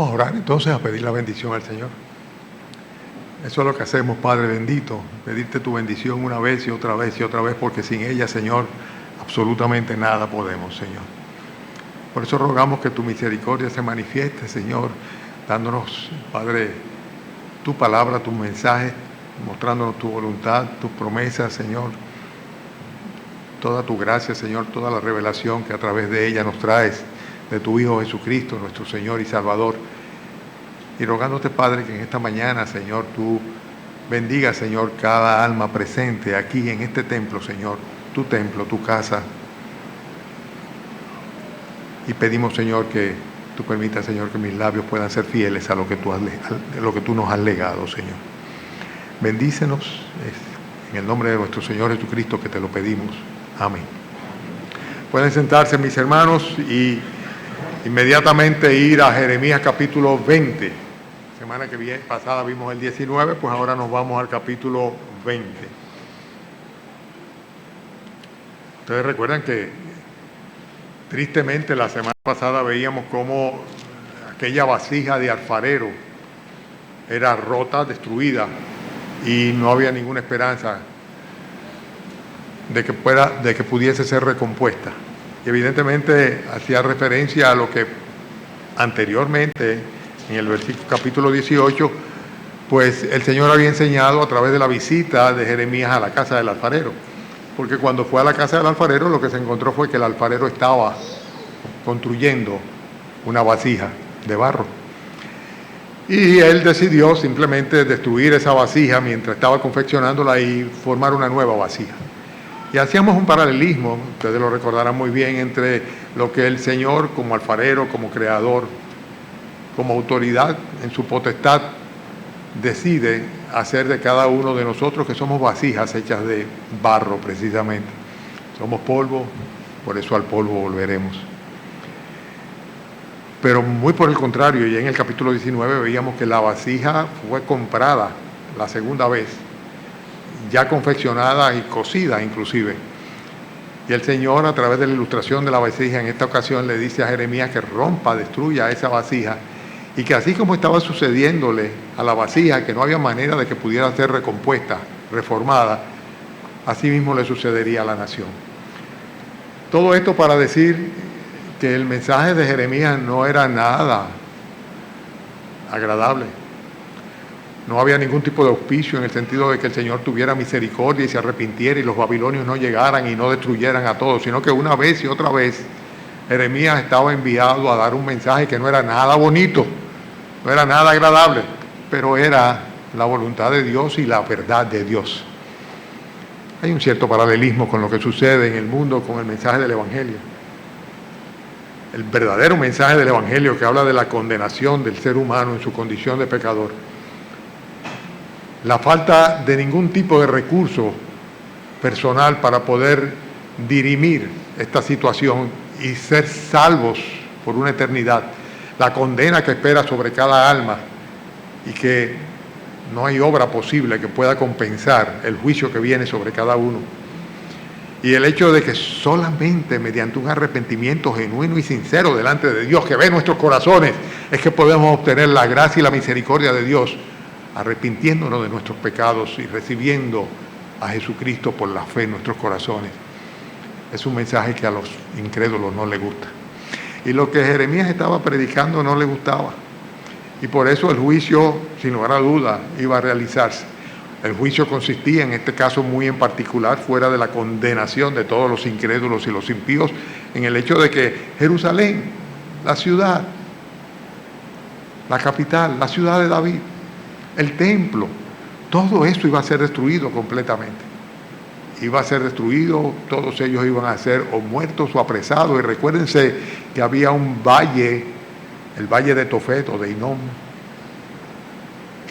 Vamos a orar entonces a pedir la bendición al Señor. Eso es lo que hacemos, Padre bendito, pedirte tu bendición una vez y otra vez y otra vez, porque sin ella, Señor, absolutamente nada podemos, Señor. Por eso rogamos que tu misericordia se manifieste, Señor, dándonos, Padre, tu palabra, tu mensaje, mostrándonos tu voluntad, tus promesas, Señor, toda tu gracia, Señor, toda la revelación que a través de ella nos traes de tu Hijo Jesucristo, nuestro Señor y Salvador. Y rogándote, Padre, que en esta mañana, Señor, tú bendiga, Señor, cada alma presente aquí en este templo, Señor, tu templo, tu casa. Y pedimos, Señor, que tú permitas, Señor, que mis labios puedan ser fieles a lo que tú nos has legado, Señor. Bendícenos en el nombre de nuestro Señor Jesucristo que te lo pedimos. Amén. Pueden sentarse, mis hermanos, y inmediatamente ir a Jeremías capítulo 20. Semana que viene, pasada vimos el 19, pues ahora nos vamos al capítulo 20. Ustedes recuerdan que tristemente la semana pasada veíamos cómo aquella vasija de alfarero era rota, destruida, y no había ninguna esperanza de que pudiese ser recompuesta. Y evidentemente hacía referencia a lo que anteriormente, en el versículo capítulo 18, pues el Señor había enseñado a través de la visita de Jeremías a la casa del alfarero. Porque cuando fue a la casa del alfarero, lo que se encontró fue que el alfarero estaba construyendo una vasija de barro. Y él decidió simplemente destruir esa vasija mientras estaba confeccionándola y formar una nueva vasija. Y hacíamos un paralelismo, ustedes lo recordarán muy bien, entre lo que el Señor como alfarero, como creador, como autoridad en su potestad, decide hacer de cada uno de nosotros, que somos vasijas hechas de barro precisamente. Somos polvo, por eso al polvo volveremos. Pero muy por el contrario, y en el capítulo 19 veíamos que la vasija fue comprada la segunda vez, ya confeccionada y cocida inclusive. Y el Señor, a través de la ilustración de la vasija, en esta ocasión le dice a Jeremías que rompa, destruya esa vasija, y que así como estaba sucediéndole a la vasija, que no había manera de que pudiera ser recompuesta, reformada, así mismo le sucedería a la nación. Todo esto para decir que el mensaje de Jeremías no era nada agradable. No había ningún tipo de auspicio en el sentido de que el Señor tuviera misericordia y se arrepintiera y los babilonios no llegaran y no destruyeran a todos, sino que una vez y otra vez Jeremías estaba enviado a dar un mensaje que no era nada bonito, no era nada agradable, pero era la voluntad de Dios y la verdad de Dios. Hay un cierto paralelismo con lo que sucede en el mundo con el mensaje del Evangelio. El verdadero mensaje del Evangelio que habla de la condenación del ser humano en su condición de pecador. La falta de ningún tipo de recurso personal para poder dirimir esta situación y ser salvos por una eternidad. La condena que espera sobre cada alma y que no hay obra posible que pueda compensar el juicio que viene sobre cada uno. Y el hecho de que solamente mediante un arrepentimiento genuino y sincero delante de Dios, que ve nuestros corazones, es que podemos obtener la gracia y la misericordia de Dios, arrepintiéndonos de nuestros pecados y recibiendo a Jesucristo por la fe en nuestros corazones. Es un mensaje que a los incrédulos no les gusta. Y lo que Jeremías estaba predicando no le gustaba. Y por eso el juicio, sin lugar a duda, iba a realizarse. El juicio consistía, en este caso muy en particular, fuera de la condenación de todos los incrédulos y los impíos, en el hecho de que Jerusalén, la ciudad, la capital, la ciudad de David, el templo, todo eso iba a ser destruido completamente. Iba a ser destruido, todos ellos iban a ser o muertos o apresados. Y recuérdense que había un valle, el valle de Tofet o de Hinnom,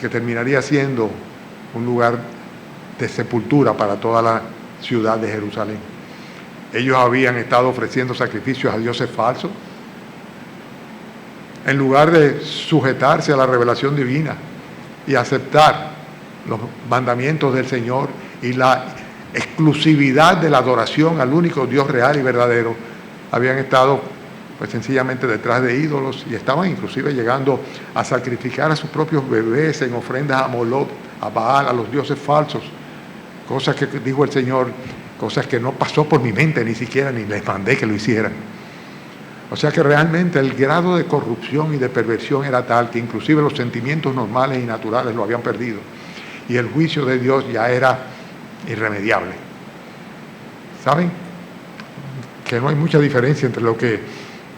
que terminaría siendo un lugar de sepultura para toda la ciudad de Jerusalén. Ellos habían estado ofreciendo sacrificios a dioses falsos, en lugar de sujetarse a la revelación divina y aceptar los mandamientos del Señor y la exclusividad de la adoración al único Dios real y verdadero, habían estado pues sencillamente detrás de ídolos, y estaban inclusive llegando a sacrificar a sus propios bebés en ofrendas a Moloch, a Baal, a los dioses falsos. Cosas que dijo el Señor, cosas que no pasó por mi mente ni siquiera, ni les mandé que lo hicieran. O sea que realmente el grado de corrupción y de perversión era tal que inclusive los sentimientos normales y naturales lo habían perdido. Y el juicio de Dios ya era irremediable. ¿Saben? Que no hay mucha diferencia entre lo que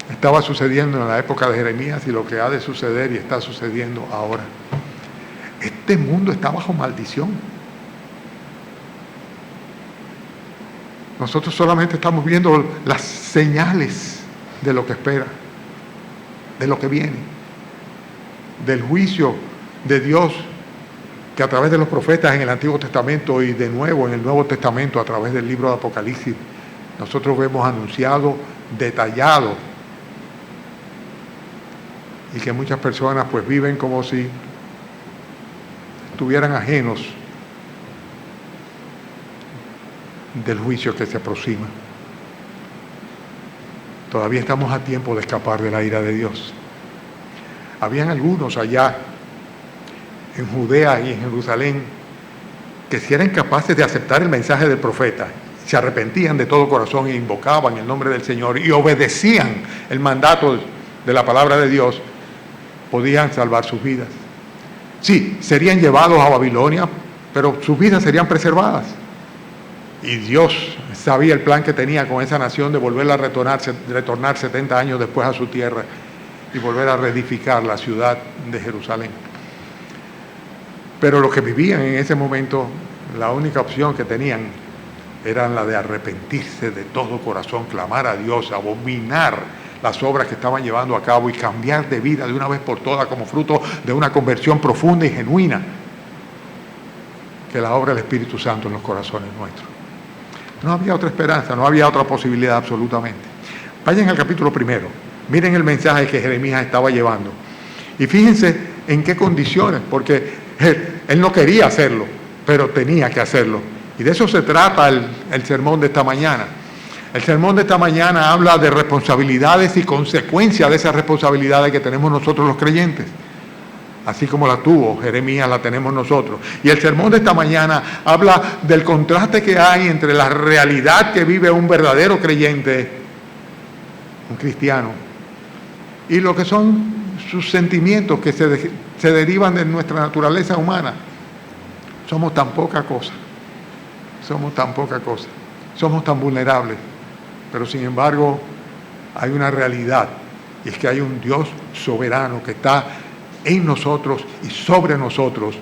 estaba sucediendo en la época de Jeremías y lo que ha de suceder y está sucediendo ahora. Este mundo está bajo maldición. Nosotros solamente estamos viendo las señales de lo que espera, de lo que viene, del juicio de Dios que a través de los profetas en el Antiguo Testamento y de nuevo en el Nuevo Testamento a través del libro de Apocalipsis nosotros vemos anunciado, detallado, y que muchas personas pues viven como si estuvieran ajenos del juicio que se aproxima. Todavía estamos a tiempo de escapar de la ira de Dios. Habían algunos allá en Judea y en Jerusalén que si eran capaces de aceptar el mensaje del profeta, se arrepentían de todo corazón e invocaban el nombre del Señor y obedecían el mandato de la palabra de Dios, podían salvar sus vidas. Sí, serían llevados a Babilonia, pero sus vidas serían preservadas. Y Dios sabía el plan que tenía con esa nación de volverla a retornar 70 años después a su tierra y volver a reedificar la ciudad de Jerusalén. Pero los que vivían en ese momento, la única opción que tenían era la de arrepentirse de todo corazón, clamar a Dios, abominar las obras que estaban llevando a cabo y cambiar de vida de una vez por todas como fruto de una conversión profunda y genuina que la obra del Espíritu Santo en los corazones nuestros. No había otra esperanza, no había otra posibilidad absolutamente. Vayan al capítulo 1, miren el mensaje que Jeremías estaba llevando y fíjense en qué condiciones, porque él no quería hacerlo, pero tenía que hacerlo. Y de eso se trata el sermón de esta mañana. El sermón de esta mañana habla de responsabilidades y consecuencias de esas responsabilidades que tenemos nosotros los creyentes. Así como la tuvo Jeremías, la tenemos nosotros. Y el sermón de esta mañana habla del contraste que hay entre la realidad que vive un verdadero creyente, un cristiano, y lo que son sus sentimientos que se derivan de nuestra naturaleza humana. Somos tan poca cosa. Somos tan poca cosa. Somos tan vulnerables. Pero sin embargo, hay una realidad. Y es que hay un Dios soberano que está en nosotros y sobre nosotros,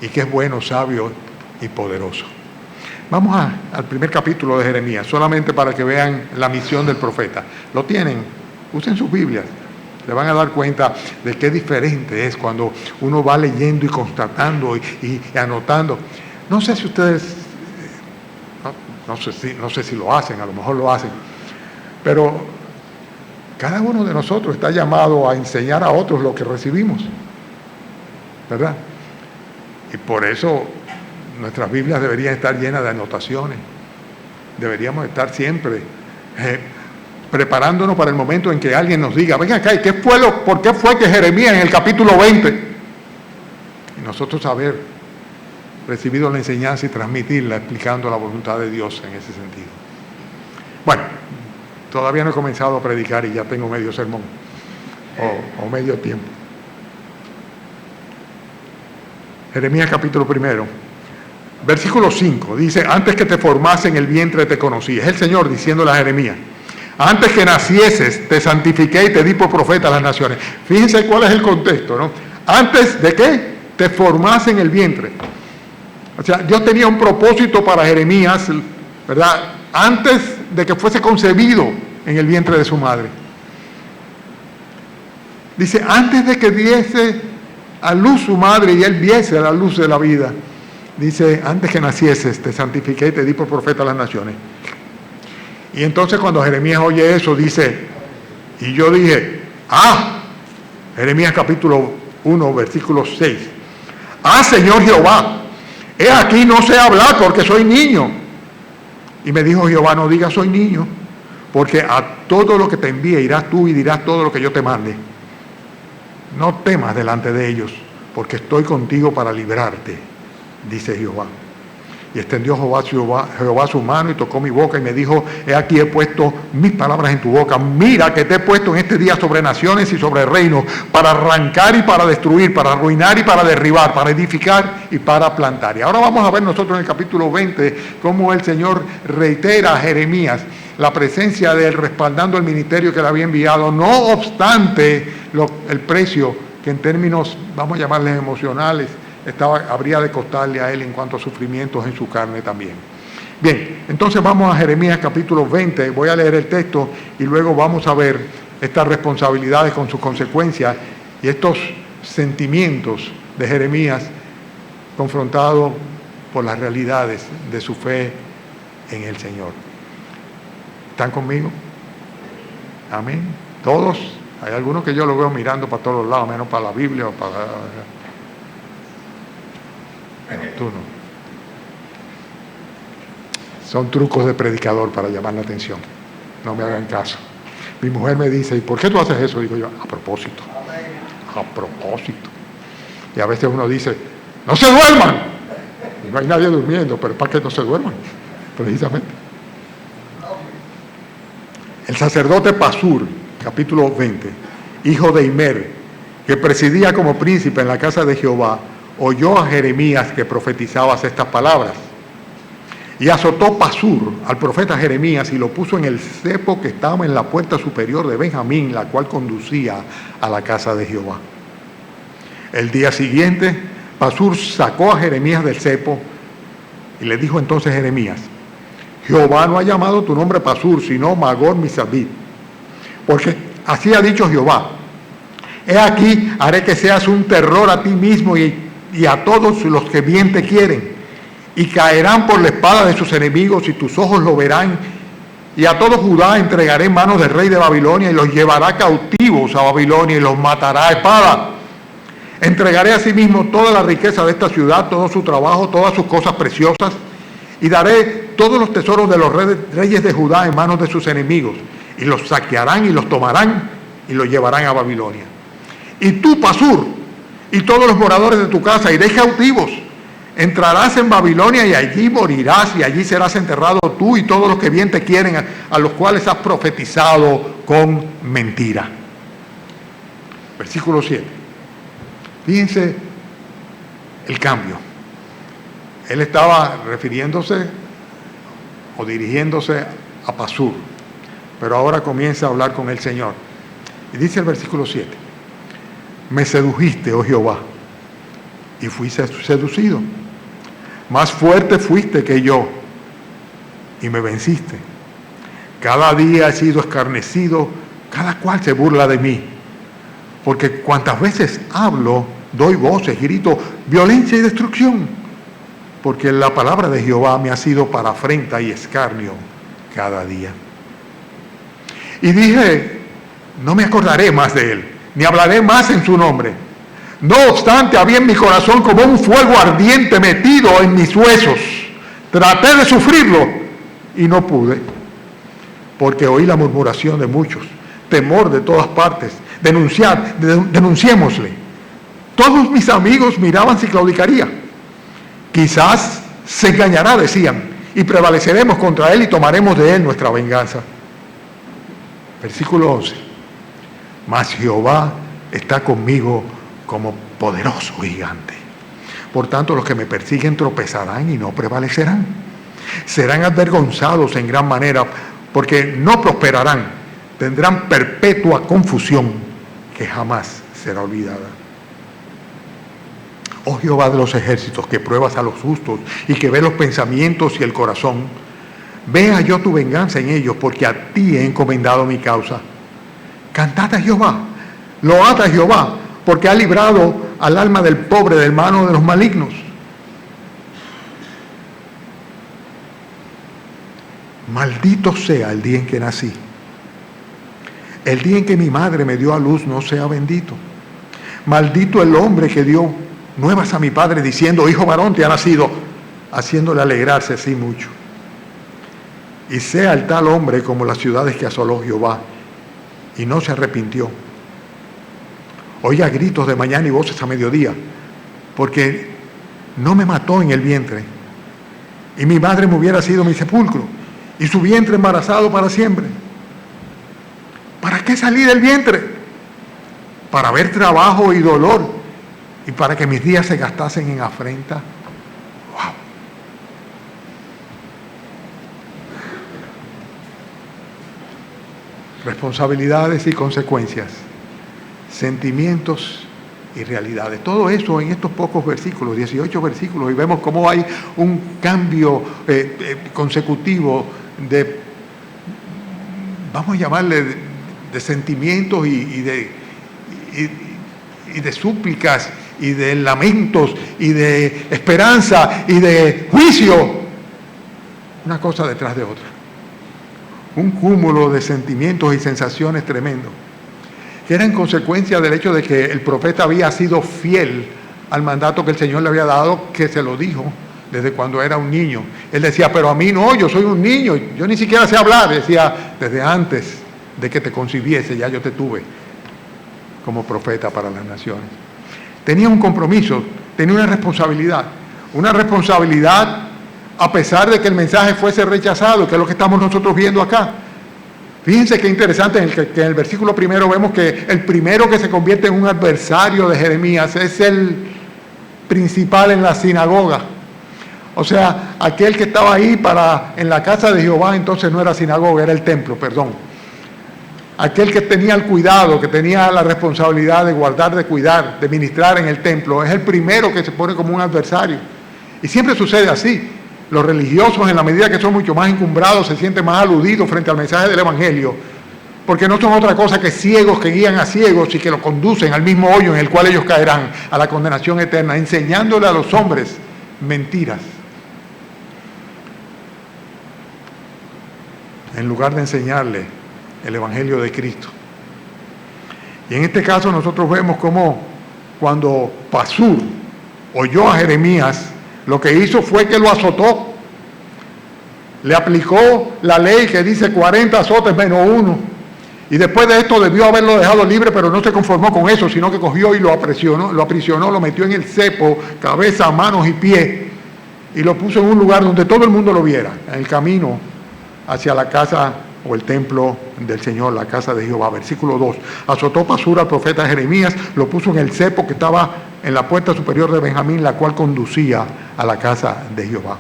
y que es bueno, sabio y poderoso. Vamos al primer capítulo de Jeremías, solamente para que vean la misión del profeta. Lo tienen, usen sus Biblias, le van a dar cuenta de qué diferente es cuando uno va leyendo y constatando y anotando. No sé si ustedes, no sé si lo hacen, a lo mejor lo hacen, pero cada uno de nosotros está llamado a enseñar a otros lo que recibimos, ¿verdad? Y por eso nuestras Biblias deberían estar llenas de anotaciones. Deberíamos estar siempre preparándonos para el momento en que alguien nos diga, venga acá, ¿por qué fue que Jeremías en el capítulo 20? Y nosotros haber recibido la enseñanza y transmitirla explicando la voluntad de Dios en ese sentido. Bueno, todavía no he comenzado a predicar y ya tengo medio sermón o medio tiempo. Jeremías capítulo 1, versículo 5, dice, antes que te formase en el vientre te conocí. Es el Señor diciéndole a Jeremías, antes que nacieses te santifiqué y te di por profeta a las naciones. Fíjense cuál es el contexto, ¿no? Antes de que te formase en el vientre. O sea, Dios tenía un propósito para Jeremías, ¿verdad? Antes de que fuese concebido en el vientre de su madre. Dice, antes de que diese a luz su madre y él viese a la luz de la vida. Dice, antes que nacieses te santifiqué y te di por profeta a las naciones. Y entonces cuando Jeremías oye eso, dice, y yo dije, Jeremías capítulo 1, versículo 6. Señor Jehová, he aquí no sé hablar porque soy niño. Y me dijo Jehová, no digas soy niño, porque a todo lo que te envíe irás tú y dirás todo lo que yo te mande. No temas delante de ellos, porque estoy contigo para librarte, dice Jehová. Y extendió Jehová su mano y tocó mi boca y me dijo, he aquí he puesto mis palabras en tu boca. Mira que te he puesto en este día sobre naciones y sobre reinos, para arrancar y para destruir, para arruinar y para derribar, para edificar y para plantar. Y ahora vamos a ver nosotros en el capítulo 20 cómo el Señor reitera a Jeremías la presencia de él respaldando el ministerio que le había enviado, no obstante el precio que en términos, vamos a llamarles emocionales, habría de costarle a él en cuanto a sufrimientos en su carne también. Bien, entonces vamos a Jeremías capítulo 20, voy a leer el texto y luego vamos a ver estas responsabilidades con sus consecuencias y estos sentimientos de Jeremías confrontado por las realidades de su fe en el Señor. ¿Están conmigo? Amén. ¿Todos? Hay algunos que yo lo veo mirando para todos lados, menos para la Biblia o para... Bueno, tú no. Son trucos de predicador para llamar la atención. No me hagan caso. Mi mujer me dice, ¿y por qué tú haces eso? Digo yo, a propósito. A propósito. Y a veces uno dice, ¡no se duerman! Y no hay nadie durmiendo, pero ¿para qué no se duerman? Precisamente. El sacerdote Pasur, capítulo 20, hijo de Immer, que presidía como príncipe en la casa de Jehová, oyó a Jeremías que profetizaba estas palabras. Y azotó Pasur al profeta Jeremías y lo puso en el cepo que estaba en la puerta superior de Benjamín, la cual conducía a la casa de Jehová. El día siguiente, Pasur sacó a Jeremías del cepo y le dijo entonces a Jeremías, Jehová no ha llamado tu nombre Pasur, sino Magor Misabib, porque así ha dicho Jehová, he aquí, haré que seas un terror a ti mismo y a todos los que bien te quieren, y caerán por la espada de sus enemigos y tus ojos lo verán, y a todo Judá entregaré en manos del rey de Babilonia y los llevará cautivos a Babilonia y los matará a espada. Entregaré asimismo toda la riqueza de esta ciudad, todo su trabajo, todas sus cosas preciosas, y daré todos los tesoros de los reyes de Judá en manos de sus enemigos, y los saquearán y los tomarán y los llevarán a Babilonia. Y tú, Pasur, y todos los moradores de tu casa iréis cautivos, entrarás en Babilonia y allí morirás y allí serás enterrado tú y todos los que bien te quieren, a los cuales has profetizado con mentira. Versículo 7. Fíjense el cambio. Él estaba refiriéndose o dirigiéndose a Pasur, pero ahora comienza a hablar con el Señor. Y dice el versículo 7, me sedujiste, oh Jehová, y fui seducido. Más fuerte fuiste que yo, y me venciste. Cada día he sido escarnecido, cada cual se burla de mí. Porque cuantas veces hablo, doy voces, grito, violencia y destrucción. Porque la palabra de Jehová me ha sido para afrenta y escarnio cada día. Y dije, no me acordaré más de él, ni hablaré más en su nombre. No obstante, había en mi corazón como un fuego ardiente metido en mis huesos. Traté de sufrirlo y no pude, porque oí la murmuración de muchos, temor de todas partes. Denunciémosle. Todos mis amigos miraban si claudicaría. Quizás se engañará, decían, y prevaleceremos contra él y tomaremos de él nuestra venganza. Versículo 11. Mas Jehová está conmigo como poderoso gigante. Por tanto, los que me persiguen tropezarán y no prevalecerán. Serán avergonzados en gran manera, porque no prosperarán. Tendrán perpetua confusión que jamás será olvidada. Oh Jehová de los ejércitos, que pruebas a los justos y que ves los pensamientos y el corazón, vea yo tu venganza en ellos, porque a ti he encomendado mi causa. Cantad a Jehová, load a Jehová, porque ha librado al alma del pobre de mano de los malignos. Maldito sea el día en que nací. El día en que mi madre me dio a luz no sea bendito. Maldito el hombre que dio nuevas a mi padre diciendo, hijo varón te ha nacido, haciéndole alegrarse así mucho. y sea el tal hombre como las ciudades que asoló Jehová, y no se arrepintió. Oía gritos de mañana y voces a mediodía, porque no me mató en el vientre, y mi madre me hubiera sido mi sepulcro, y su vientre embarazado para siempre. ¿Para qué salí del vientre? Para ver trabajo y dolor, y para que mis días se gastasen en afrenta. ¡Wow! Responsabilidades y consecuencias, sentimientos y realidades. Todo eso en estos pocos versículos, 18 versículos, y vemos cómo hay un cambio consecutivo de, vamos a llamarle, de sentimientos y de súplicas y de lamentos y de esperanza y de juicio, una cosa detrás de otra. Un cúmulo de sentimientos y sensaciones tremendos, que eran consecuencia del hecho de que el profeta había sido fiel al mandato que el Señor le había dado, que se lo dijo desde cuando era un niño. Él decía, pero a mí no, yo soy un niño, yo ni siquiera sé hablar. Decía, desde antes de que te concibiese ya yo te tuve como profeta para las naciones. Tenía un compromiso, tenía una responsabilidad a pesar de que el mensaje fuese rechazado, que es lo que estamos nosotros viendo acá. Fíjense qué interesante, que en el versículo primero vemos que el primero que se convierte en un adversario de Jeremías es el principal en la sinagoga. O sea, aquel que estaba ahí en la casa de Jehová, entonces no era sinagoga, era el templo, perdón. Aquel que tenía el cuidado, que tenía la responsabilidad de guardar, de cuidar, de ministrar en el templo, es el primero que se pone como un adversario. Y siempre sucede así. Los religiosos, en la medida que son mucho más encumbrados, se sienten más aludidos frente al mensaje del Evangelio, porque no son otra cosa que ciegos que guían a ciegos y que los conducen al mismo hoyo en el cual ellos caerán, a la condenación eterna, enseñándole a los hombres mentiras, en lugar de enseñarle el Evangelio de Cristo. Y en este caso nosotros vemos cómo cuando Pasur oyó a Jeremías, lo que hizo fue que lo azotó. Le aplicó la ley que dice 40 azotes menos uno. Y después de esto debió haberlo dejado libre, pero no se conformó con eso, sino que cogió y lo aprisionó, lo metió en el cepo, cabeza, manos y pies, y lo puso en un lugar donde todo el mundo lo viera, en el camino hacia la casa o el templo del Señor, la casa de Jehová. Versículo 2. Azotó Pasur al profeta Jeremías, lo puso en el cepo que estaba en la puerta superior de Benjamín, la cual conducía a la casa de Jehová.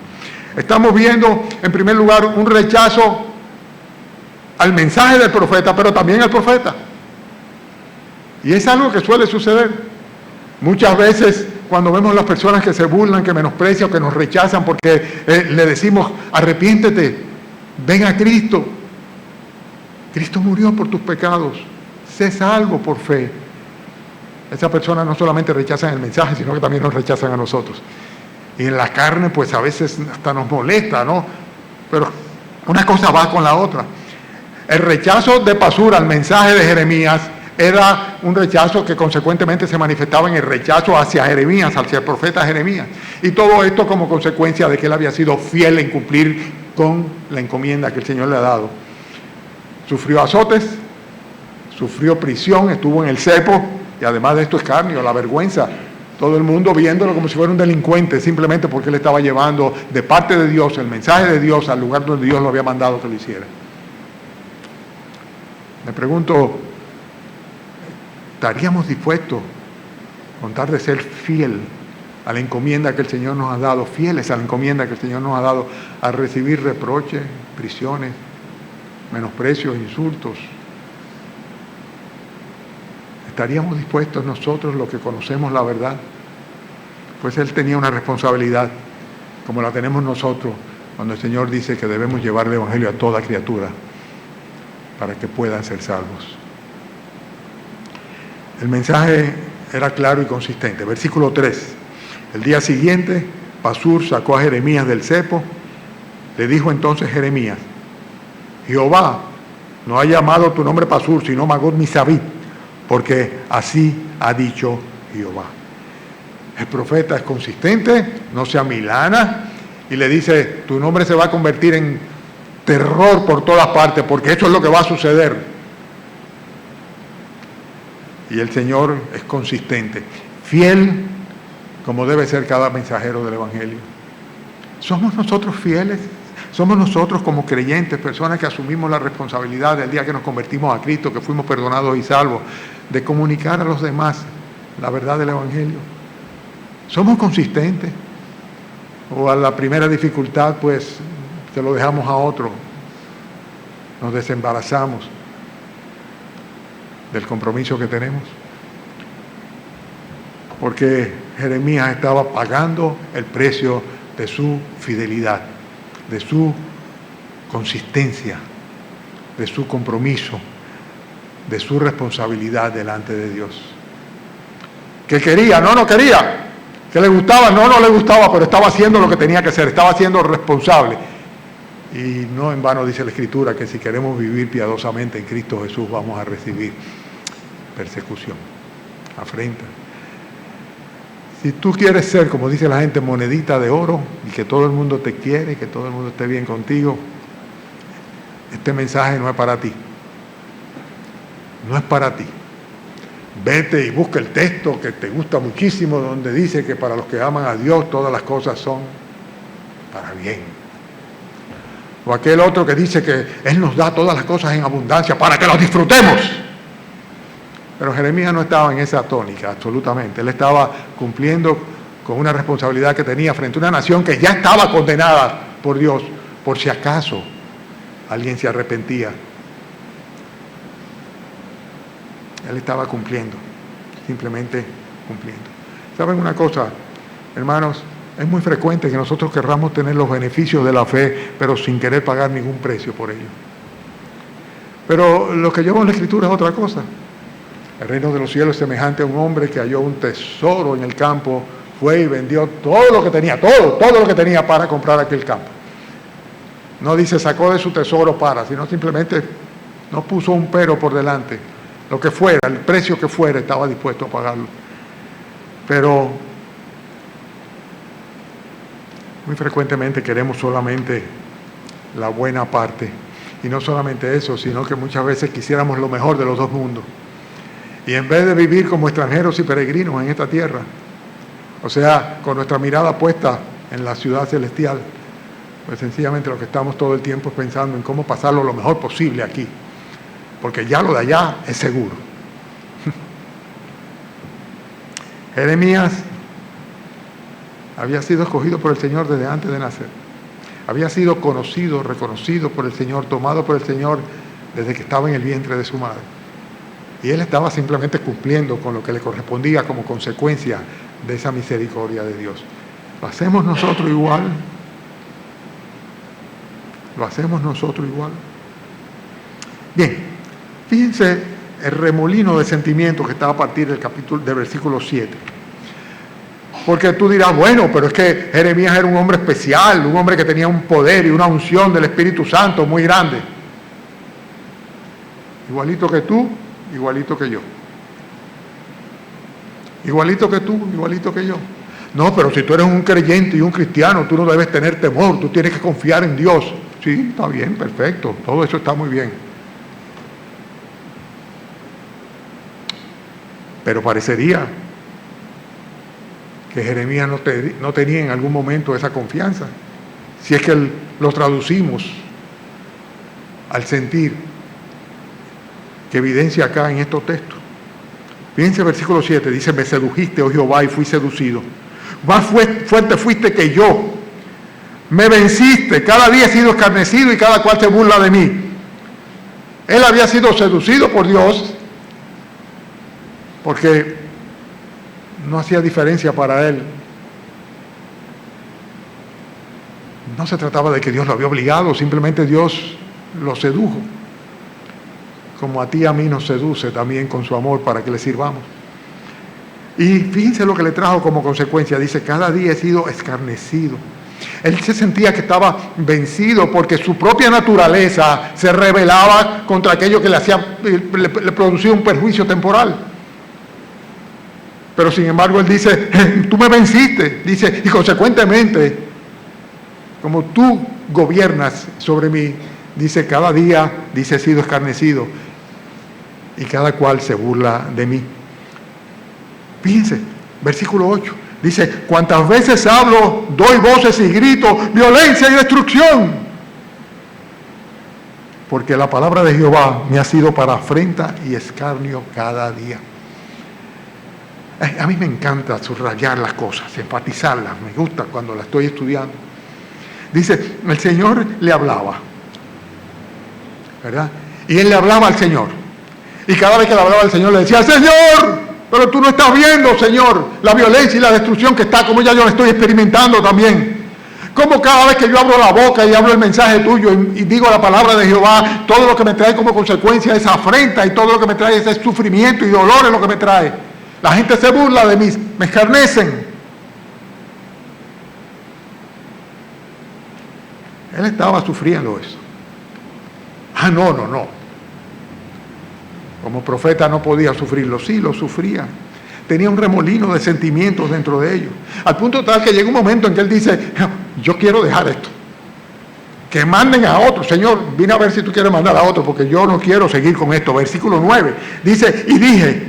Estamos viendo, en primer lugar, un rechazo al mensaje del profeta, pero también al profeta. Y es algo que suele suceder. Muchas veces, cuando vemos las personas que se burlan, que menosprecian, que nos rechazan porque le decimos, arrepiéntete, ven a Cristo. Cristo murió por tus pecados, sé salvo por fe. Esas personas no solamente rechazan el mensaje, sino que también nos rechazan a nosotros. Y en la carne, pues a veces hasta nos molesta, ¿no? Pero una cosa va con la otra. El rechazo de Pasur al mensaje de Jeremías era un rechazo que consecuentemente se manifestaba en el rechazo hacia Jeremías, hacia el profeta Jeremías. Y todo esto como consecuencia de que él había sido fiel en cumplir con la encomienda que el Señor le ha dado. Sufrió azotes, sufrió prisión, estuvo en el cepo, y además de esto escarnio, la vergüenza. Todo el mundo viéndolo como si fuera un delincuente, simplemente porque él estaba llevando de parte de Dios el mensaje de Dios al lugar donde Dios lo había mandado que lo hiciera. Me pregunto, ¿estaríamos dispuestos, con tal de ser fiel a la encomienda que el Señor nos ha dado, fieles a la encomienda que el Señor nos ha dado, a recibir reproches, prisiones, menosprecios, insultos? ¿Estaríamos dispuestos nosotros, los que conocemos la verdad? Pues Él tenía una responsabilidad, como la tenemos nosotros, cuando el Señor dice que debemos llevar el Evangelio a toda criatura, para que puedan ser salvos. El mensaje era claro y consistente. Versículo 3. El día siguiente, Pasur sacó a Jeremías del cepo. Le dijo entonces Jeremías, Jehová no ha llamado tu nombre Pasur, sino Magot Misabit, porque así ha dicho Jehová. El profeta es consistente, no se amilana, y le dice, tu nombre se va a convertir en terror por todas partes, porque eso es lo que va a suceder. Y el Señor es consistente, fiel, como debe ser cada mensajero del Evangelio. ¿Somos nosotros fieles? ¿Somos nosotros como creyentes, personas que asumimos la responsabilidad del día que nos convertimos a Cristo, que fuimos perdonados y salvos, de comunicar a los demás la verdad del Evangelio? ¿Somos consistentes? ¿O a la primera dificultad, pues, se lo dejamos a otro? Nos desembarazamos del compromiso que tenemos. Porque Jeremías estaba pagando el precio de su fidelidad, de su consistencia, de su compromiso, de su responsabilidad delante de Dios. ¿Que quería? No quería. ¿Que le gustaba? No le gustaba, pero estaba haciendo lo que tenía que hacer, estaba siendo responsable. Y no en vano dice la Escritura que si queremos vivir piadosamente en Cristo Jesús vamos a recibir persecución, afrenta. Si tú quieres ser, como dice la gente, monedita de oro y que todo el mundo te quiere, que todo el mundo esté bien contigo, este mensaje no es para ti. No es para ti. Vete y busca el texto que te gusta muchísimo, donde dice que para los que aman a Dios todas las cosas son para bien. O aquel otro que dice que Él nos da todas las cosas en abundancia para que las disfrutemos. Pero Jeremías no estaba en esa tónica, absolutamente. Él estaba cumpliendo con una responsabilidad que tenía frente a una nación que ya estaba condenada por Dios, por si acaso alguien se arrepentía. Él estaba cumpliendo, simplemente cumpliendo. ¿Saben una cosa, hermanos? Es muy frecuente que nosotros querramos tener los beneficios de la fe, pero sin querer pagar ningún precio por ello. Pero lo que lleva en la Escritura es otra cosa. El reino de los cielos es semejante a un hombre que halló un tesoro en el campo, fue y vendió todo lo que tenía, todo lo que tenía para comprar aquel campo. No dice sacó de su tesoro para, sino simplemente no puso un pero por delante. Lo que fuera, el precio que fuera, estaba dispuesto a pagarlo. Pero muy frecuentemente queremos solamente la buena parte. Y no solamente eso, sino que muchas veces quisiéramos lo mejor de los dos mundos. Y en vez de vivir como extranjeros y peregrinos en esta tierra, o sea, con nuestra mirada puesta en la ciudad celestial, pues sencillamente lo que estamos todo el tiempo es pensando en cómo pasarlo lo mejor posible aquí, porque ya lo de allá es seguro. Jeremías había sido escogido por el Señor desde antes de nacer. Había sido conocido, reconocido por el Señor, tomado por el Señor desde que estaba en el vientre de su madre. Y él estaba simplemente cumpliendo con lo que le correspondía como consecuencia de esa misericordia de Dios. ¿Lo hacemos nosotros igual? ¿Lo hacemos nosotros igual? Bien, fíjense el remolino de sentimientos que está a partir del versículo 7. Porque tú dirás, bueno, pero es que Jeremías era un hombre especial, un hombre que tenía un poder y una unción del Espíritu Santo muy grande. Igualito que tú, igualito que yo. Igualito que tú, igualito que yo. No, pero si tú eres un creyente y un cristiano, tú no debes tener temor, tú tienes que confiar en Dios. Sí, está bien, perfecto, todo eso está muy bien. Pero parecería que Jeremías no tenía en algún momento esa confianza. Si es que lo traducimos al sentir que evidencia acá en estos textos. Fíjense el versículo 7, dice, me sedujiste, oh Jehová, y fui seducido. Más fuerte fuiste que yo. Me venciste, cada día he sido escarnecido y cada cual se burla de mí. Él había sido seducido por Dios porque no hacía diferencia para él. No se trataba de que Dios lo había obligado, simplemente Dios lo sedujo. Como a ti y a mí nos seduce también con su amor para que le sirvamos. Y fíjense lo que le trajo como consecuencia. Dice, cada día he sido escarnecido. Él se sentía que estaba vencido porque su propia naturaleza se rebelaba contra aquello que le producía un perjuicio temporal. Pero sin embargo él dice, tú me venciste. Dice, y consecuentemente, como tú gobiernas sobre mí, Dice, cada día, dice, he sido escarnecido y cada cual se burla de mí. Fíjense, versículo 8. Dice, cuantas veces hablo, doy voces y grito, violencia y destrucción. Porque la palabra de Jehová me ha sido para afrenta y escarnio cada día. A mí me encanta subrayar las cosas, enfatizarlas, me gusta cuando las estoy estudiando. Dice, el Señor le hablaba, ¿verdad? Y él le hablaba al Señor. Y cada vez que le hablaba al Señor le decía, Señor, pero tú no estás viendo, Señor, la violencia y la destrucción que está, como ya yo la estoy experimentando también. Como cada vez que yo abro la boca y hablo el mensaje tuyo y digo la palabra de Jehová, todo lo que me trae como consecuencia es afrenta y todo lo que me trae es sufrimiento y dolor es lo que me trae. La gente se burla de mí, me escarnecen. Él estaba sufriendo eso. No. Como profeta no podía sufrirlo. Sí, lo sufría. Tenía un remolino de sentimientos dentro de ellos. Al punto tal que llega un momento en que él dice, yo quiero dejar esto. Que manden a otro. Señor, vine a ver si tú quieres mandar a otro, porque yo no quiero seguir con esto. Versículo 9. Dice, y dije,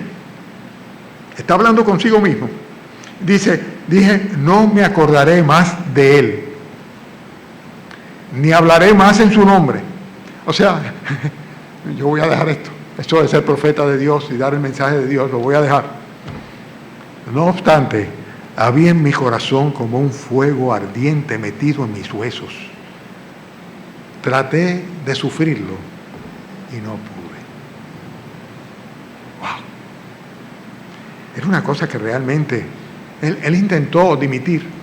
está hablando consigo mismo. Dije, no me acordaré más de él. Ni hablaré más en su nombre. O sea, yo voy a dejar esto. Esto de ser profeta de Dios y dar el mensaje de Dios, lo voy a dejar. No obstante, había en mi corazón como un fuego ardiente metido en mis huesos. Traté de sufrirlo y no pude. ¡Wow! Era una cosa que realmente él intentó dimitir.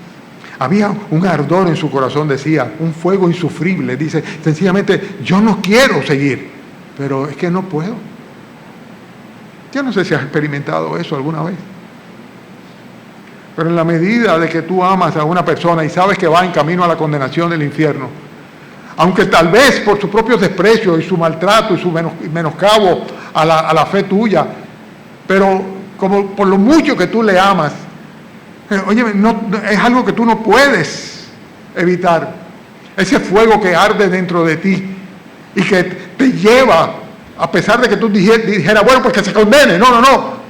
Había un ardor en su corazón, decía, un fuego insufrible. Dice, sencillamente, yo no quiero seguir, pero es que no puedo. Yo no sé si has experimentado eso alguna vez. Pero en la medida de que tú amas a una persona y sabes que va en camino a la condenación del infierno, aunque tal vez por su propio desprecio y su maltrato y su menoscabo a la fe tuya, pero como por lo mucho que tú le amas, oye, es algo que tú no puedes evitar. Ese fuego que arde dentro de ti y que te lleva, a pesar de que tú dijeras, bueno, pues que se condene. No.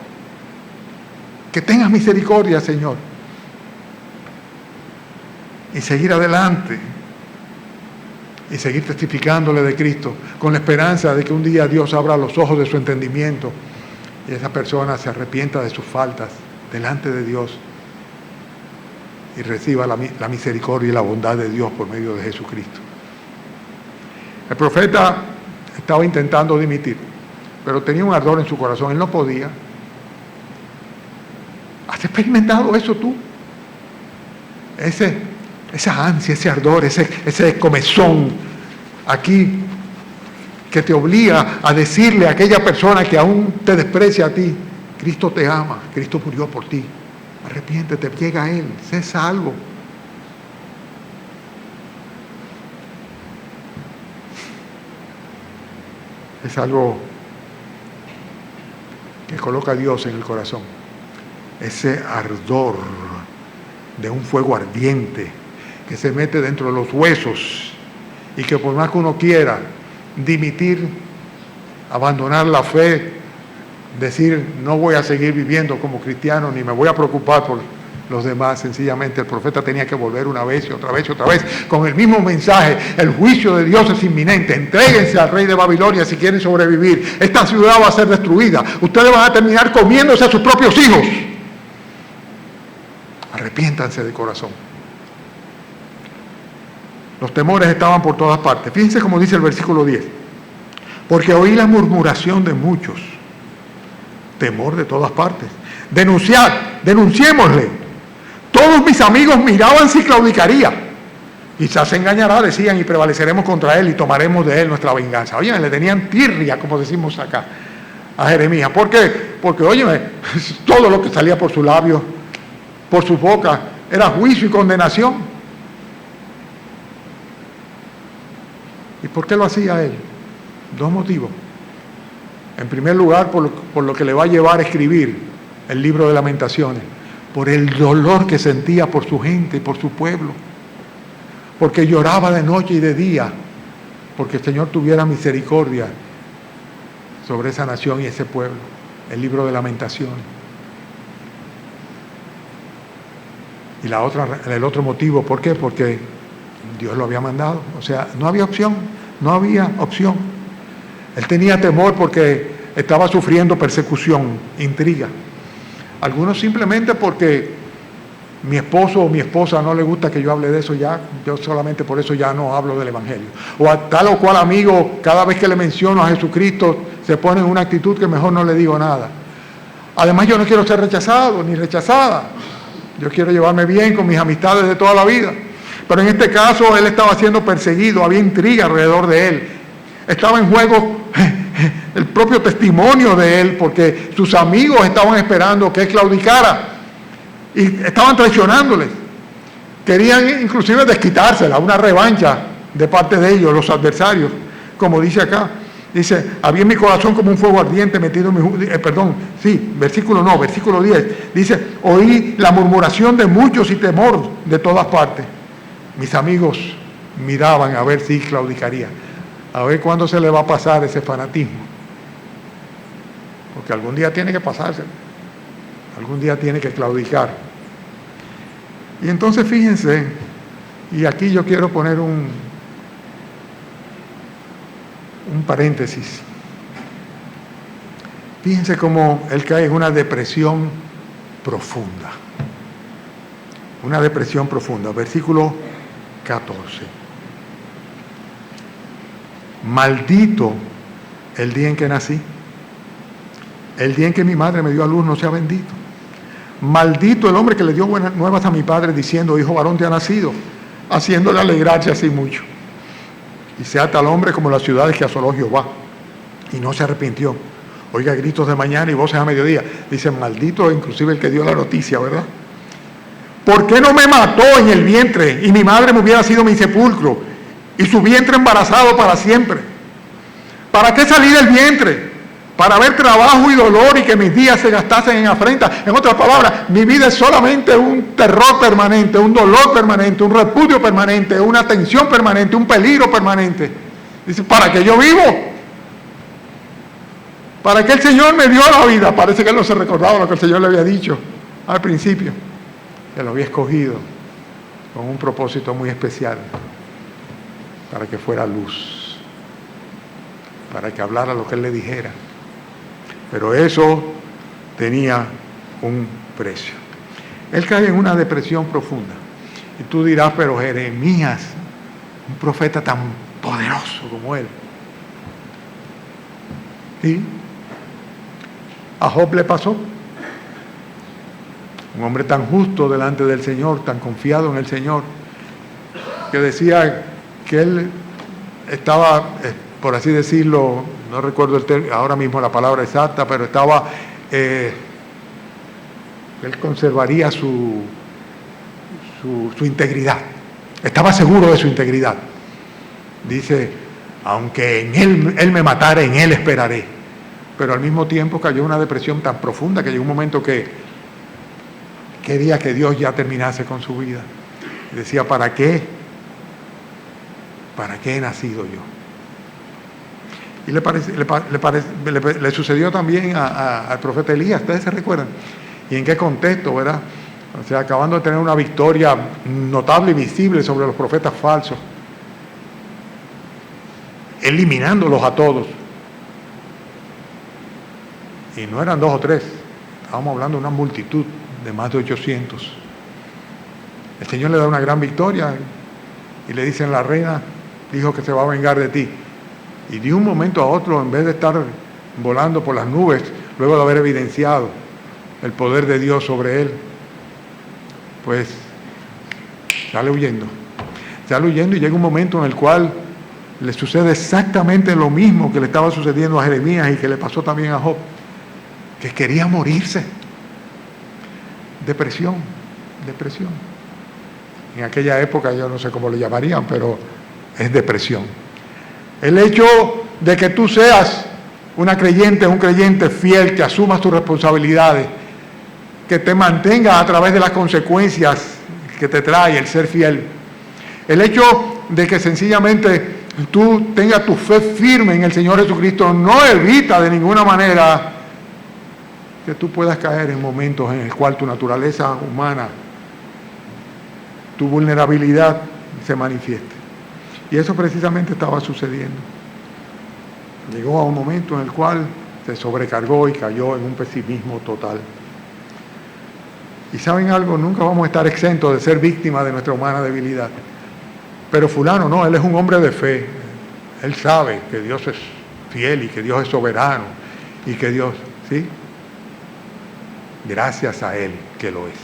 Que tengas misericordia, Señor. Y seguir adelante. Y seguir testificándole de Cristo, con la esperanza de que un día Dios abra los ojos de su entendimiento y esa persona se arrepienta de sus faltas delante de Dios y reciba la misericordia y la bondad de Dios por medio de Jesucristo. El profeta estaba intentando dimitir, pero tenía un ardor en su corazón, él no podía. ¿Has experimentado eso tú? Esa ansia, ese ardor, ese comezón aquí que te obliga a decirle a aquella persona que aún te desprecia a ti, Cristo te ama, Cristo murió por ti. Arrepiéntete, llega a Él, sé salvo. Es algo que coloca a Dios en el corazón. Ese ardor de un fuego ardiente que se mete dentro de los huesos y que por más que uno quiera dimitir, abandonar la fe, decir no voy a seguir viviendo como cristiano ni me voy a preocupar por los demás, sencillamente el profeta tenía que volver una vez y otra vez con el mismo mensaje: el juicio de Dios es inminente, entréguense al rey de Babilonia si quieren sobrevivir, esta ciudad va a ser destruida, ustedes van a terminar comiéndose a sus propios hijos, arrepiéntanse de corazón. Los temores estaban por todas partes. Fíjense cómo dice el versículo 10: porque oí la murmuración de muchos, temor de todas partes. Denunciémosle. Todos mis amigos miraban si claudicaría. Quizás se engañará, decían, y prevaleceremos contra él y tomaremos de él nuestra venganza. Oye, le tenían tirria, como decimos acá, a Jeremías. ¿Por qué? Porque, óyeme, todo lo que salía por sus labios, por su boca, era juicio y condenación. ¿Y por qué lo hacía él? Dos motivos. En primer lugar, por lo que le va a llevar a escribir el libro de Lamentaciones, por el dolor que sentía por su gente y por su pueblo, porque lloraba de noche y de día porque el Señor tuviera misericordia sobre esa nación y ese pueblo. El libro de Lamentaciones. Y el otro motivo, ¿por qué? Porque Dios lo había mandado. O sea, no había opción. Él tenía temor porque estaba sufriendo persecución, intriga. Algunos simplemente porque mi esposo o mi esposa no le gusta que yo hable de eso ya, yo solamente por eso ya no hablo del Evangelio. O a tal o cual amigo, cada vez que le menciono a Jesucristo, se pone en una actitud que mejor no le digo nada. Además, yo no quiero ser rechazado ni rechazada. Yo quiero llevarme bien con mis amistades de toda la vida. Pero en este caso, él estaba siendo perseguido, había intriga alrededor de él. Estaba en juego el propio testimonio de él, porque sus amigos estaban esperando que él claudicara y estaban traicionándoles. Querían inclusive desquitársela, una revancha de parte de ellos, los adversarios, como dice acá. Dice, había en mi corazón como un fuego ardiente metido en mi... versículo 10. Dice, oí la murmuración de muchos y temor de todas partes. Mis amigos miraban a ver si claudicaría, a ver cuándo se le va a pasar ese fanatismo. Porque algún día tiene que pasarse, algún día tiene que claudicar. Y entonces fíjense, y aquí yo quiero poner un paréntesis. Fíjense cómo él cae en una depresión profunda. Una depresión profunda. Versículo 14. Maldito el día en que nací. El día en que mi madre me dio a luz no sea bendito. Maldito el hombre que le dio buenas nuevas a mi padre diciendo, hijo varón te ha nacido, haciéndole alegrarse así mucho. Y sea tal hombre como las ciudades que asoló Jehová, y no se arrepintió. Oiga gritos de mañana y voces a mediodía. Dice, maldito inclusive el que dio la noticia, ¿verdad? ¿Por qué no me mató en el vientre y mi madre me hubiera sido mi sepulcro y su vientre embarazado para siempre? ¿Para qué salí del vientre? Para ver trabajo y dolor y que mis días se gastasen en afrenta. En otras palabras, mi vida es solamente un terror permanente, un dolor permanente, un repudio permanente, una tensión permanente, un peligro permanente. Dice, ¿para qué yo vivo? ¿Para qué el Señor me dio la vida? Parece que él no se recordaba lo que el Señor le había dicho al principio. Que lo había escogido con un propósito muy especial, para que fuera luz, para que hablara lo que él le dijera. Pero eso tenía un precio. Él cae en una depresión profunda. Y tú dirás, pero Jeremías, un profeta tan poderoso como él. ¿Sí? A Job le pasó. Un hombre tan justo delante del Señor, tan confiado en el Señor, que decía que él estaba, por así decirlo, no recuerdo ahora mismo la palabra exacta, pero estaba, él conservaría su integridad. Estaba seguro de su integridad. Dice, aunque en él me matare, en él esperaré. Pero al mismo tiempo cayó en una depresión tan profunda que llegó un momento que quería que Dios ya terminase con su vida. Y decía, ¿para qué? ¿Para qué he nacido yo? Y le sucedió también al profeta Elías, ¿ustedes se recuerdan? ¿Y en qué contexto, verdad? O sea, acabando de tener una victoria notable y visible sobre los profetas falsos, eliminándolos a todos. Y no eran 2 o 3, estábamos hablando de una multitud de más de 800. El Señor le da una gran victoria y le dicen, la reina dijo que se va a vengar de ti. Y de un momento a otro, en vez de estar volando por las nubes, luego de haber evidenciado el poder de Dios sobre él, pues sale huyendo y llega un momento en el cual le sucede exactamente lo mismo que le estaba sucediendo a Jeremías y que le pasó también a Job, que quería morirse. Depresión. En aquella época yo no sé cómo lo llamarían, pero es depresión. El hecho de que tú seas una creyente, un creyente fiel, que asumas tus responsabilidades, que te mantenga a través de las consecuencias que te trae el ser fiel. El hecho de que sencillamente tú tengas tu fe firme en el Señor Jesucristo, no evita de ninguna manera que tú puedas caer en momentos en el cual tu naturaleza humana, tu vulnerabilidad se manifieste. Y eso precisamente estaba sucediendo. Llegó a un momento en el cual se sobrecargó y cayó en un pesimismo total. Y ¿saben algo? Nunca vamos a estar exentos de ser víctimas de nuestra humana debilidad. Pero fulano no, él es un hombre de fe. Él sabe que Dios es fiel y que Dios es soberano y que Dios, ¿sí? Gracias a Él que lo es.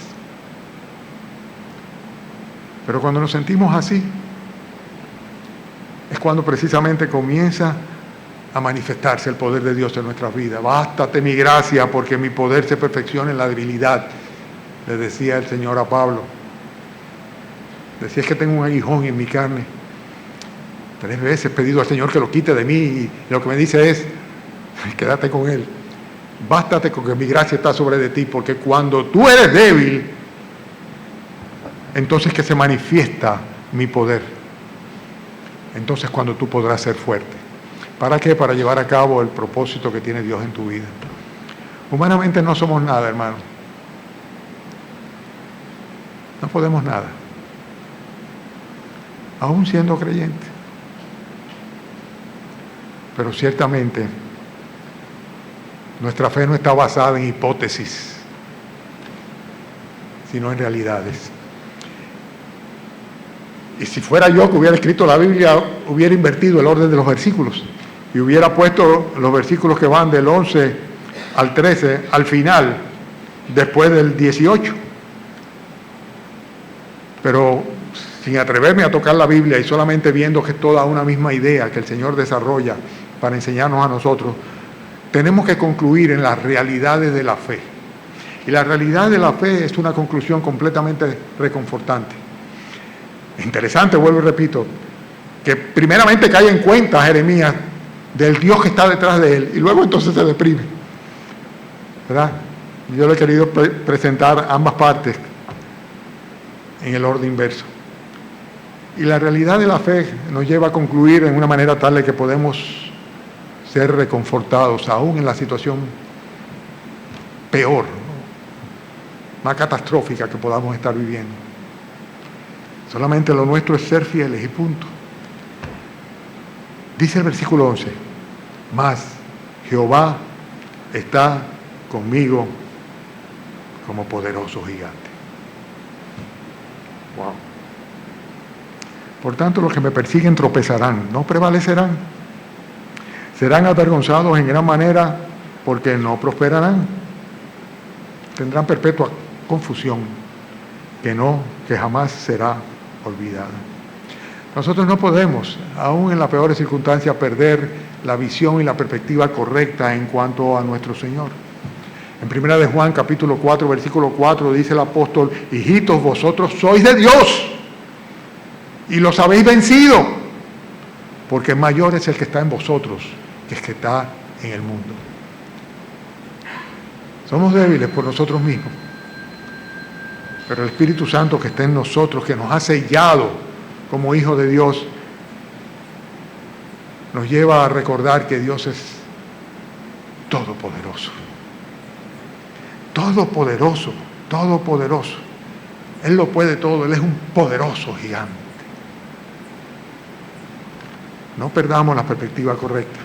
Pero cuando nos sentimos así, es cuando precisamente comienza a manifestarse el poder de Dios en nuestras vidas. Bástate mi gracia, porque mi poder se perfecciona en la debilidad, le decía el Señor a Pablo. Decía, es que tengo un aguijón en mi carne. 3 veces he pedido al Señor que lo quite de mí, y lo que me dice es, quédate con Él. Bástate con que mi gracia está sobre de ti, porque cuando tú eres débil, entonces que se manifiesta mi poder. Entonces cuando tú podrás ser fuerte. ¿Para qué? Para llevar a cabo el propósito que tiene Dios en tu vida. Humanamente no somos nada, hermano. No podemos nada. Aún siendo creyentes. Pero ciertamente nuestra fe no está basada en hipótesis, sino en realidades. Y si fuera yo que hubiera escrito la Biblia, hubiera invertido el orden de los versículos y hubiera puesto los versículos que van del 11 al 13 al final, después del 18. Pero sin atreverme a tocar la Biblia y solamente viendo que es toda una misma idea que el Señor desarrolla para enseñarnos a nosotros, tenemos que concluir en las realidades de la fe. Y la realidad de la fe es una conclusión completamente reconfortante. Interesante, vuelvo y repito, que primeramente cae en cuenta Jeremías del Dios que está detrás de él y luego entonces se deprime, ¿verdad? Yo le he querido presentar ambas partes en el orden inverso. Y la realidad de la fe nos lleva a concluir en una manera tal de que podemos ser reconfortados aún en la situación peor, más catastrófica que podamos estar viviendo. Solamente lo nuestro es ser fieles y punto. Dice el versículo 11, mas Jehová está conmigo como poderoso gigante. Wow. Por tanto, los que me persiguen tropezarán, no prevalecerán. Serán avergonzados en gran manera porque no prosperarán. Tendrán perpetua confusión que jamás será olvidada. Nosotros no podemos, aún en las peores circunstancias, perder la visión y la perspectiva correcta en cuanto a nuestro Señor. En 1 de Juan, capítulo 4, versículo 4, dice el apóstol, hijitos, vosotros sois de Dios y los habéis vencido, porque mayor es el que está en vosotros que el que está en el mundo. Somos débiles por nosotros mismos, pero el Espíritu Santo que está en nosotros, que nos ha sellado como hijos de Dios, nos lleva a recordar que Dios es todopoderoso. Todopoderoso, todopoderoso. Él lo puede todo, Él es un poderoso gigante. No perdamos la perspectiva correcta.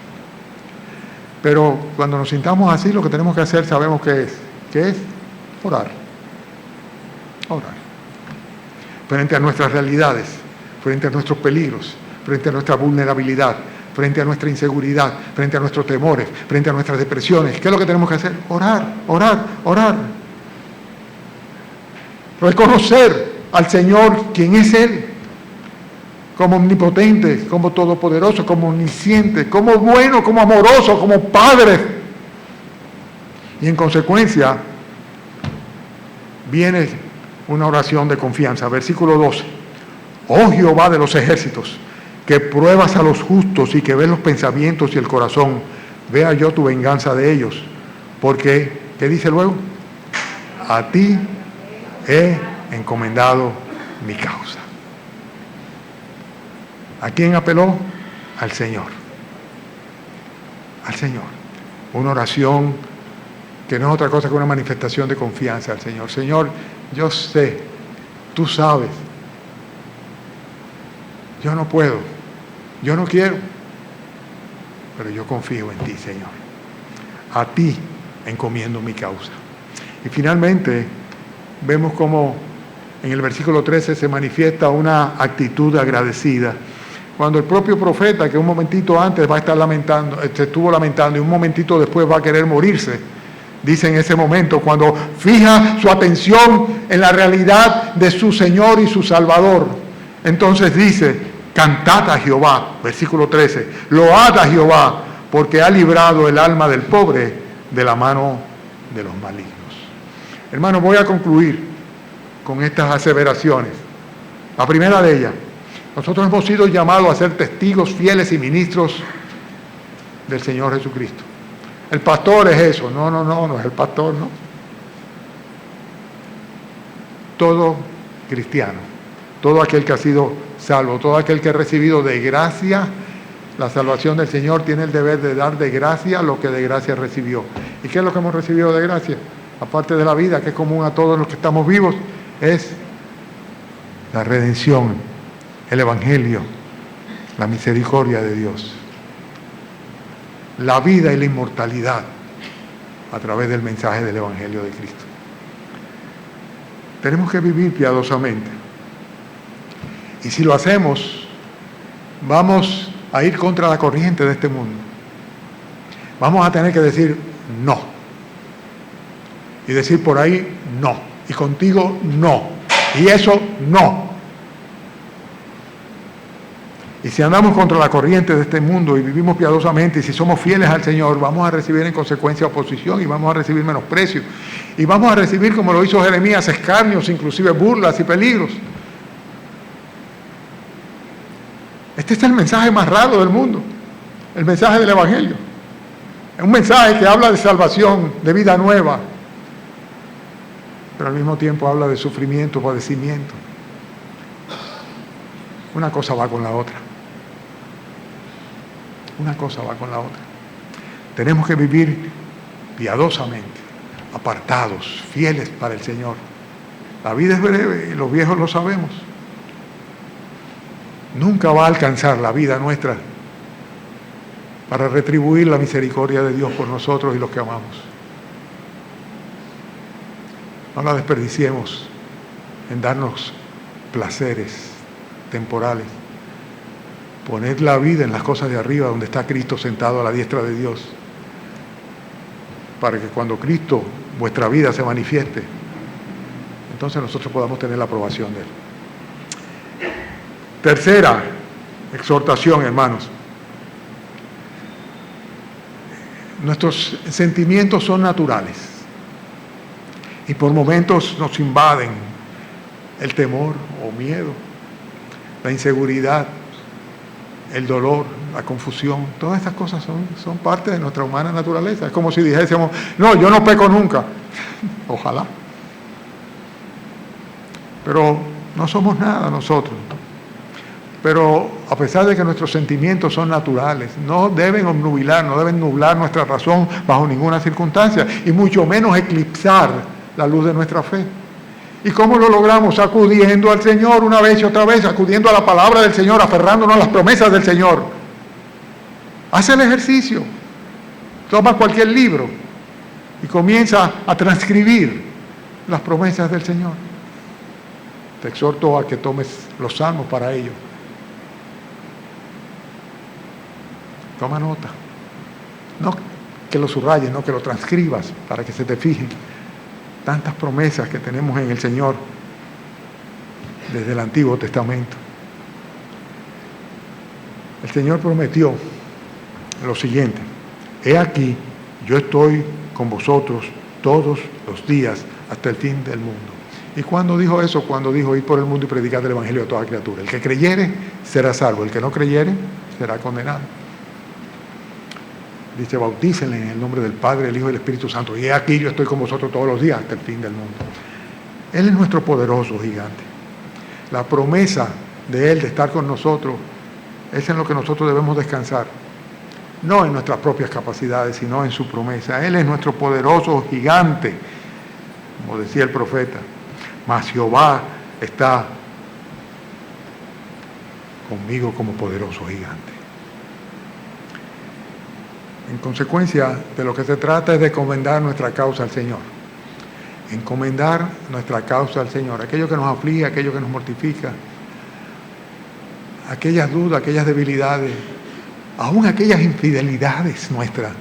Pero cuando nos sintamos así, lo que tenemos que hacer, sabemos que es. ¿Qué es? Orar. Orar. Frente a nuestras realidades, frente a nuestros peligros, frente a nuestra vulnerabilidad, frente a nuestra inseguridad, frente a nuestros temores, frente a nuestras depresiones. ¿Qué es lo que tenemos que hacer? Orar, orar, orar. Reconocer al Señor, quién es Él, como omnipotente, como todopoderoso, como omnisciente, como bueno, como amoroso, como Padre. Y en consecuencia, viene una oración de confianza. Versículo 12. Oh Jehová de los ejércitos, que pruebas a los justos y que ves los pensamientos y el corazón, vea yo tu venganza de ellos. Porque, ¿qué dice luego? A ti he encomendado mi causa. ¿A quién apeló? al Señor. Al Señor. Una oración que no es otra cosa que una manifestación de confianza al Señor. Señor, yo sé, tú sabes, yo no puedo, yo no quiero, pero yo confío en ti, Señor. A ti encomiendo mi causa. Y finalmente vemos cómo en el versículo 13 se manifiesta una actitud agradecida. Cuando el propio profeta, que un momentito antes va a estar lamentando, se estuvo lamentando y un momentito después va a querer morirse, dice en ese momento, cuando fija su atención en la realidad de su Señor y su Salvador, entonces dice, cantad a Jehová, versículo 13, load a Jehová, porque ha librado el alma del pobre de la mano de los malignos. Hermanos, voy a concluir con estas aseveraciones. La primera de ellas, nosotros hemos sido llamados a ser testigos fieles y ministros del Señor Jesucristo. El pastor es eso. No es el pastor, no. Todo cristiano, todo aquel que ha sido salvo, todo aquel que ha recibido de gracia la salvación del Señor, tiene el deber de dar de gracia lo que de gracia recibió. ¿Y qué es lo que hemos recibido de gracia? Aparte de la vida, que es común a todos los que estamos vivos, es la redención, el Evangelio, la misericordia de Dios, la vida y la inmortalidad a través del mensaje del Evangelio de Cristo. Tenemos que vivir piadosamente. Y si lo hacemos, vamos a ir contra la corriente de este mundo. Vamos a tener que decir no. Y decir por ahí no. Y contigo no. Y eso no. Y si andamos contra la corriente de este mundo y vivimos piadosamente, y si somos fieles al Señor, vamos a recibir en consecuencia oposición y vamos a recibir menosprecio. Y vamos a recibir, como lo hizo Jeremías, escarnios, inclusive burlas y peligros. Este es el mensaje más raro del mundo, el mensaje del Evangelio. Es un mensaje que habla de salvación, de vida nueva, pero al mismo tiempo habla de sufrimiento, padecimiento. Una cosa va con la otra. Una cosa va con la otra. Tenemos que vivir piadosamente, apartados, fieles para el Señor. La vida es breve y los viejos lo sabemos. Nunca va a alcanzar la vida nuestra para retribuir la misericordia de Dios por nosotros y los que amamos. No la desperdiciemos en darnos placeres temporales. Poned la vida en las cosas de arriba, donde está Cristo sentado a la diestra de Dios, para que cuando Cristo, vuestra vida, se manifieste, entonces nosotros podamos tener la aprobación de Él. Tercera exhortación, hermanos. Nuestros sentimientos son naturales y por momentos nos invaden el temor o miedo, la inseguridad, el dolor, la confusión. Todas estas cosas son parte de nuestra humana naturaleza. Es como si dijésemos, no, yo no peco nunca. Ojalá. Pero no somos nada nosotros. Pero a pesar de que nuestros sentimientos son naturales, no deben obnubilar, no deben nublar nuestra razón bajo ninguna circunstancia, y mucho menos eclipsar la luz de nuestra fe. ¿Y cómo lo logramos? Acudiendo al Señor una vez y otra vez, acudiendo a la palabra del Señor, aferrándonos a las promesas del Señor. Haz el ejercicio, toma cualquier libro y comienza a transcribir las promesas del Señor. Te exhorto a que tomes los salmos para ello. Toma nota. No que lo subrayes, no que lo transcribas para que se te fijen. Tantas promesas que tenemos en el Señor desde el Antiguo Testamento. El Señor prometió lo siguiente: he aquí, yo estoy con vosotros todos los días hasta el fin del mundo. ¿Y cuándo dijo eso? Cuando dijo, ir por el mundo y predicar el Evangelio a toda criatura. El que creyere será salvo, el que no creyere será condenado. Dice, bautícenle en el nombre del Padre, del Hijo y del Espíritu Santo. Y aquí yo estoy con vosotros todos los días hasta el fin del mundo. Él es nuestro poderoso gigante. La promesa de Él de estar con nosotros Es en lo que nosotros debemos descansar. No en nuestras propias capacidades, sino en su promesa. Él es nuestro poderoso gigante, como decía el profeta. Mas Jehová está conmigo como poderoso gigante. En consecuencia, de lo que se trata es de encomendar nuestra causa al Señor. Encomendar nuestra causa al Señor. Aquello que nos aflige, aquello que nos mortifica, aquellas dudas, aquellas debilidades, aún aquellas infidelidades nuestras.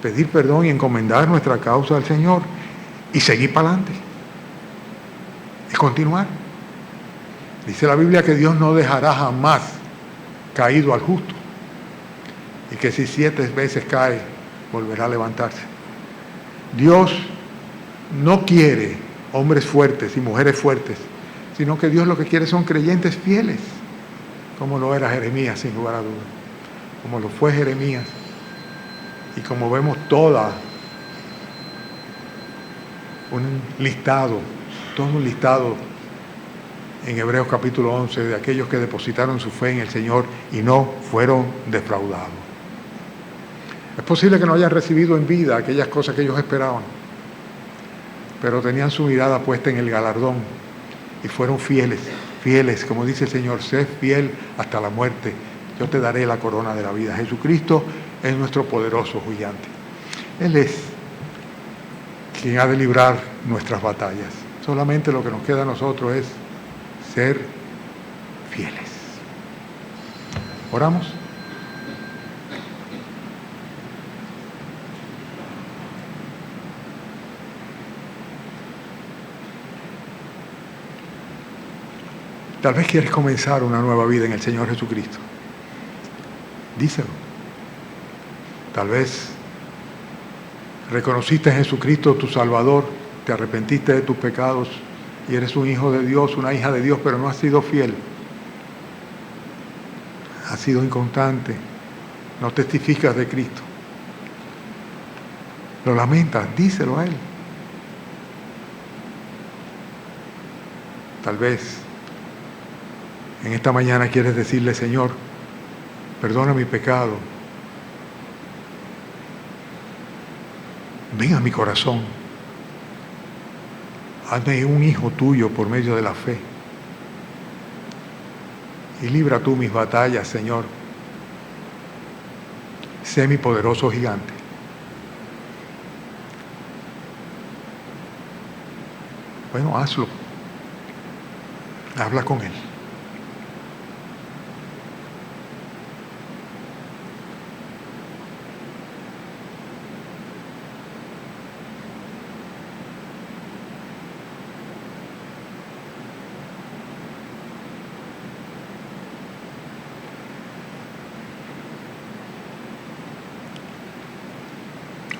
Pedir perdón y encomendar nuestra causa al Señor y seguir para adelante. Y continuar. Dice la Biblia que Dios no dejará jamás caído al justo. Y que si 7 veces cae, volverá a levantarse. Dios no quiere hombres fuertes y mujeres fuertes, sino que Dios lo que quiere son creyentes fieles, como lo era Jeremías, sin lugar a dudas, como lo fue Jeremías, y como vemos todo un listado en Hebreos capítulo 11 de aquellos que depositaron su fe en el Señor y no fueron defraudados. Es posible que no hayan recibido en vida aquellas cosas que ellos esperaban, pero tenían su mirada puesta en el galardón y fueron fieles, como dice el Señor, sé fiel hasta la muerte, yo te daré la corona de la vida. Jesucristo es nuestro poderoso gigante. Él es quien ha de librar nuestras batallas. Solamente lo que nos queda a nosotros es ser fieles. ¿Oramos? Tal vez quieres comenzar una nueva vida en el Señor Jesucristo. Díselo. Tal vez reconociste a Jesucristo tu Salvador, te arrepentiste de tus pecados y eres un hijo de Dios, una hija de Dios, pero no has sido fiel. Has sido inconstante, no testificas de Cristo. Lo lamentas, díselo a Él. Tal vez en esta mañana quieres decirle, Señor, perdona mi pecado. Ven a mi corazón. Hazme un hijo tuyo por medio de la fe. Y libra tú mis batallas, Señor. Sé mi poderoso gigante. Bueno, hazlo. Habla con Él.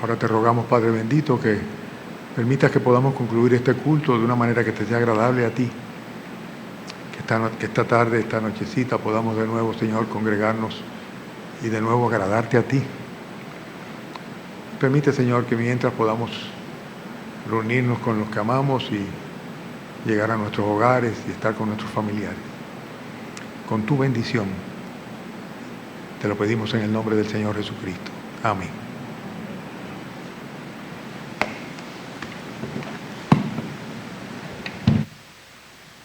Ahora te rogamos, Padre bendito, que permitas que podamos concluir este culto de una manera que te sea agradable a ti. Que esta tarde, esta nochecita, podamos de nuevo, Señor, congregarnos y de nuevo agradarte a ti. Permite, Señor, que mientras podamos reunirnos con los que amamos y llegar a nuestros hogares y estar con nuestros familiares. Con tu bendición, te lo pedimos en el nombre del Señor Jesucristo. Amén.